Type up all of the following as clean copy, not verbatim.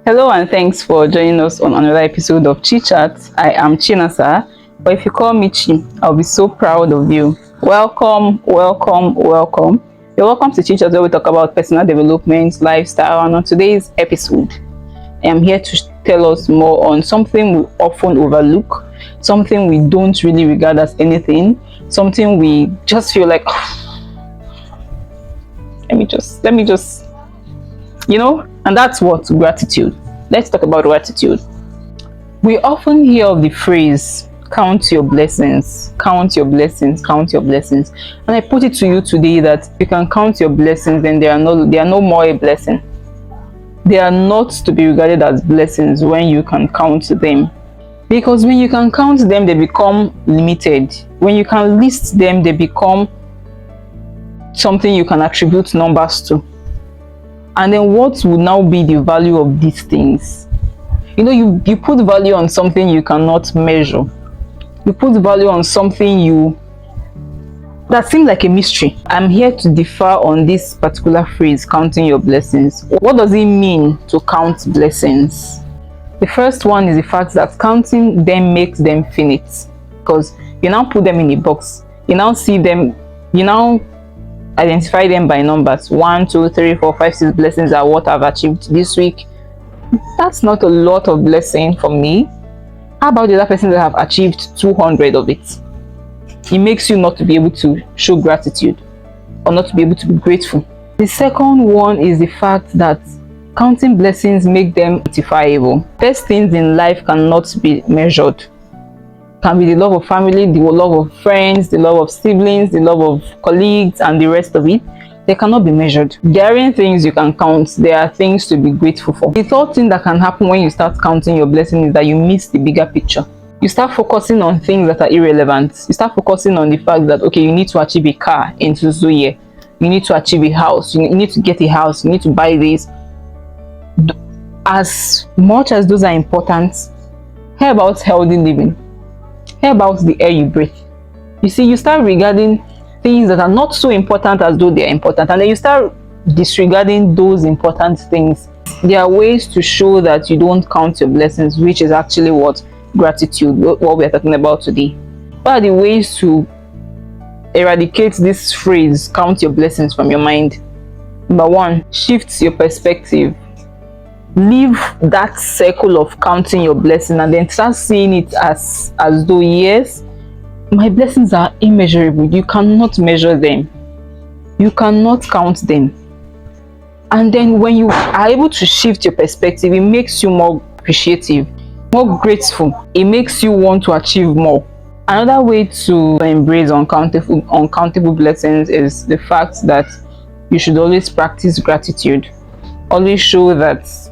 Hello and thanks for joining us on another episode of Chi Chat. I am Chinasa, but if you call me Chi, I'll be so proud of you. Welcome. You're welcome to Chi Chat, where we talk about personal development, lifestyle, and on today's episode, I am here to tell us more on something we often overlook, something we don't really regard as anything, something we just feel like, let me just, and that's what? Gratitude. Let's talk about gratitude. We often hear of the phrase, count your blessings, count your blessings, count your blessings. And I put it to you today that you can count your blessings, then they are no more a blessing. They are not to be regarded as blessings when you can count them. Because when you can count them, they become limited. When you can list them, they become something you can attribute numbers to. And then what would now be the value of these things? You put value on something you cannot measure. You put value on something that seems like a mystery. I'm here to differ on this particular phrase, counting your blessings. What does it mean to count blessings? The first one is the fact that counting them makes them finite, because you now put them in a box. You now see them, you now identify them by numbers. 1, 2, 3, 4, 5, 6 blessings are what I've achieved this week. That's not a lot of blessing for me. How about the other person that have achieved 200 of it? It makes you not to be able to show gratitude or not to be able to be grateful. The second one is the fact that counting blessings make them quantifiable. Best things in life cannot be measured. Can be the love of family, the love of friends, the love of siblings, the love of colleagues, and the rest of it. They cannot be measured. There aren't things you can count. There are things to be grateful for. The third thing that can happen when you start counting your blessings is that you miss the bigger picture. You start focusing on things that are irrelevant. You start focusing on the fact that, okay, you need to achieve a car in this year. You need to achieve a house. You need to get a house. You need to buy this. As much as those are important, how about healthy living? How about the air you breathe? You see, you start regarding things that are not so important as though they are important, and then you start disregarding those important things. There are ways to show that you don't count your blessings, which is actually what gratitude, what we are talking about today. What are the ways to eradicate this phrase, count your blessings, from your mind? Number one, shift your perspective. Leave that circle of counting your blessing and then start seeing it as though, yes, my blessings are immeasurable. You cannot measure them. You cannot count them. And then when you are able to shift your perspective, it makes you more appreciative, more grateful. It makes you want to achieve more. Another way to embrace uncountable blessings is the fact that you should always practice gratitude. Always show that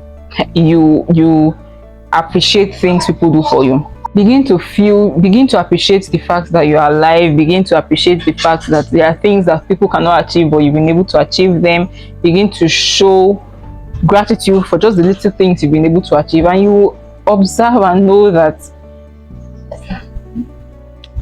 you appreciate things people do for you. Begin to appreciate the fact that you are alive. Begin to appreciate the fact that there are things that people cannot achieve, but you've been able to achieve them. Begin to show gratitude for just the little things you've been able to achieve, and you observe and know that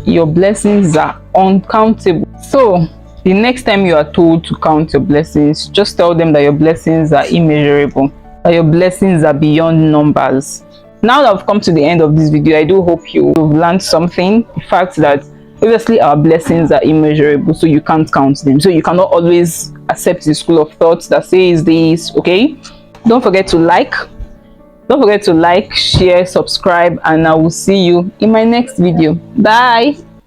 your blessings are uncountable. So the next time you are told to count your blessings, just tell them that your blessings are immeasurable, that your blessings are beyond numbers. Now that I've come to the end of this video, I do hope you've learned something. The fact that obviously our blessings are immeasurable, so you can't count them. So you cannot always accept the school of thoughts that says this, okay? Don't forget to like, share, subscribe, and I will see you in my next video. Bye.